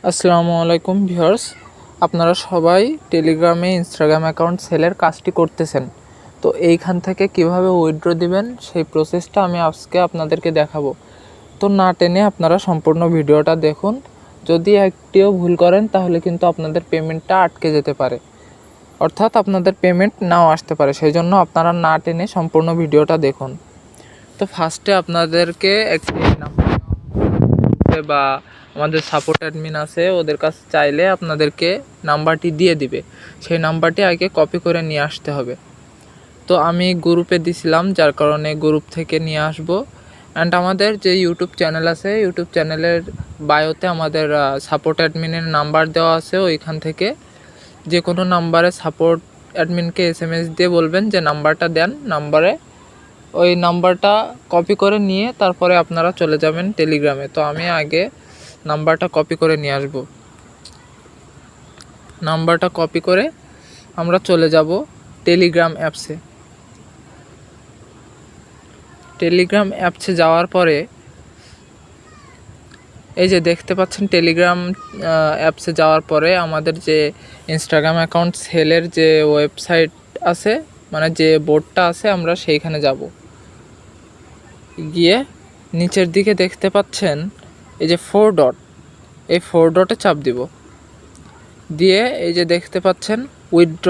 আসসালামু আলাইকুম ভিউয়ার্স, আপনারা সবাই টেলিগ্রামে ইনস্টাগ্রাম অ্যাকাউন্ট সেলের কাজটি করতেছেন। তো এইখান থেকে কিভাবে উইথড্র দিবেন সেই প্রসেসটা আমি আজকে আপনাদেরকে দেখাবো। তো না টেনে আপনারা সম্পূর্ণ ভিডিওটা দেখুন। যদি একটিও ভুল করেন তাহলে কিন্তু আপনাদের পেমেন্টটা আটকে যেতে পারে, অর্থাৎ আপনাদের পেমেন্ট নাও আসতে পারে। সেই জন্য আপনারা না টেনে সম্পূর্ণ ভিডিওটা দেখুন। তো ফার্স্টে আপনাদেরকে একটি নাম্বার বা আমাদের সাপোর্ট অ্যাডমিন আছে, ওদের কাছে চাইলে আপনাদেরকে নাম্বারটি দিয়ে দিবে। সেই নাম্বারটি আগে কপি করে নিয়ে আসতে হবে। তো আমি গ্রুপে দিছিলাম, যার কারণে গ্রুপ থেকে নিয়ে আসবো। অ্যান্ড আমাদের যে ইউটিউব চ্যানেল আছে, ইউটিউব চ্যানেলের বায়োতে আমাদের সাপোর্ট অ্যাডমিনের নাম্বার দেওয়া আছে। ওইখান থেকে যে কোনো নাম্বারে সাপোর্ট অ্যাডমিনকে SMS দিয়ে বলবেন যে নাম্বারটা দেন, নাম্বারে ওই নাম্বারটা কপি করে নিয়ে তারপরে আপনারা চলে যাবেন টেলিগ্রামে। তো আমি আগে নাম্বারটা কপি করে নিয়ে আসব। নাম্বারটা কপি করে আমরা চলে যাব টেলিগ্রাম অ্যাপসে। টেলিগ্রাম অ্যাপসে যাওয়ার পরে এই যে দেখতে পাচ্ছেন, টেলিগ্রাম অ্যাপসে যাওয়ার পরে আমাদের যে ইনস্টাগ্রাম অ্যাকাউন্ট সেলের যে ওয়েবসাইট আছে, মানে যে বোর্ডটা আছে, আমরা সেইখানে যাব। গিয়ে নিচের দিকে দেখতে পাচ্ছেন এই যে 4 ডট, এই 4 ডটে চাপ দিব। দিয়ে এই যে দেখতে পাচ্ছেন উইথড্র,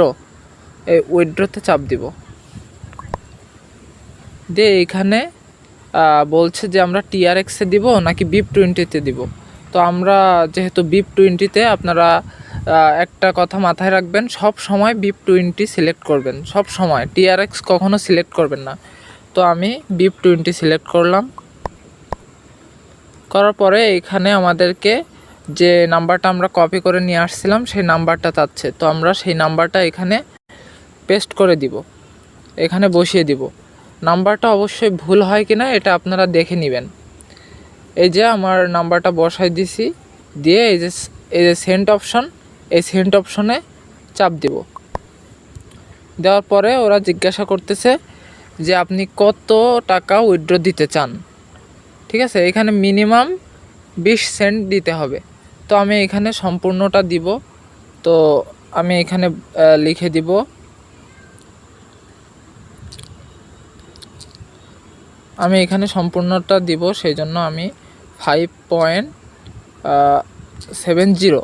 এই উইথড্রতে চাপ দিব। দিয়ে এইখানে বলছে যে আমরা TRX-এ দিব নাকি BIP20-তে দিব। তো আমরা যেহেতু BIP20-তে, আপনারা একটা কথা মাথায় রাখবেন, সব সময় BIP20 সিলেক্ট করবেন, সব সময়। TRX কখনো সিলেক্ট করবেন না। তো আমি BIP20 সিলেক্ট করলাম। করার পরে এখানে আমাদেরকে যে নাম্বারটা আমরা কপি করে নিয়ে আসছিলাম সেই নাম্বারটা চাচ্ছে। তো আমরা সেই নাম্বারটা এখানে পেস্ট করে দিব, এখানে বসিয়ে দিব। নাম্বারটা অবশ্যই ভুল হয় কি না এটা আপনারা দেখে নেবেন। এই যে আমার নাম্বারটা বসাই দিছি, দিয়ে এই যে সেন্ড অপশন, এই সেন্ড অপশনে চাপ দিব। দেওয়ার পরে ওরা জিজ্ঞাসা করতেছে যে আপনি কত টাকা উইথড্র দিতে চান। ঠিক আছে, এখানে মিনিমাম 20 সেন্ট দিতে হবে। তো আমি এখানে সম্পূর্ণটা দিব। তো আমি এখানে লিখে দিব সম্পূর্ণটা দিব। সেই জন্য আমি 5.70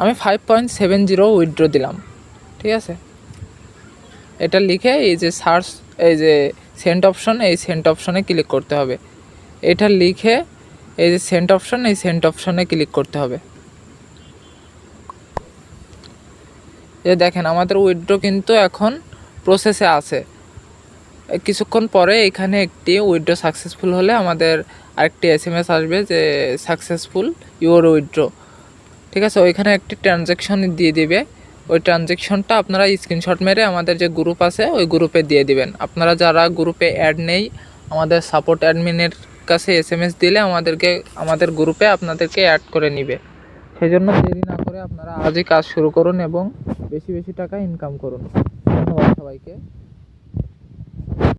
আমি 5.70 উইথড্র দিলাম। ঠিক আছে, এটা লিখে এই যে সার্চ, এই যে সেন্ড অপশন, এই সেন্ড অপশনে ক্লিক করতে হবে। এটা লিখে এই যে সেন্ড অপশন, এই সেন্ড অপশনে ক্লিক করতে হবে। এই দেখেন আমাদের উইথড্র কিন্তু এখন প্রসেসে আছে। কিছুক্ষণ পরে এখানে একটি উইথড্র সাকসেসফুল হলে আমাদের আরেকটি SMS আসবে যে সাকসেসফুল ইউর উইথড্র। ঠিক আছে, ওইখানে একটি ট্রানজ্যাকশন দিয়ে দিবে। ওই ট্রানজ্যাকশনটা আপনারা স্ক্রিনশট মেরে আমাদের যে গ্রুপ আছে ওই গ্রুপে দিয়ে দিবেন। আপনারা যারা গ্রুপে অ্যাড নেই, আমাদের সাপোর্ট অ্যাডমিনের কাছে SMS দিলে আমাদের গ্রুপে আপনাদেরকে অ্যাড করে নিবে। সেই জন্য দেরি না করে আপনারা আজই কাজ শুরু করুন এবং বেশি বেশি টাকা ইনকাম করুন। ধন্যবাদ সবাইকে।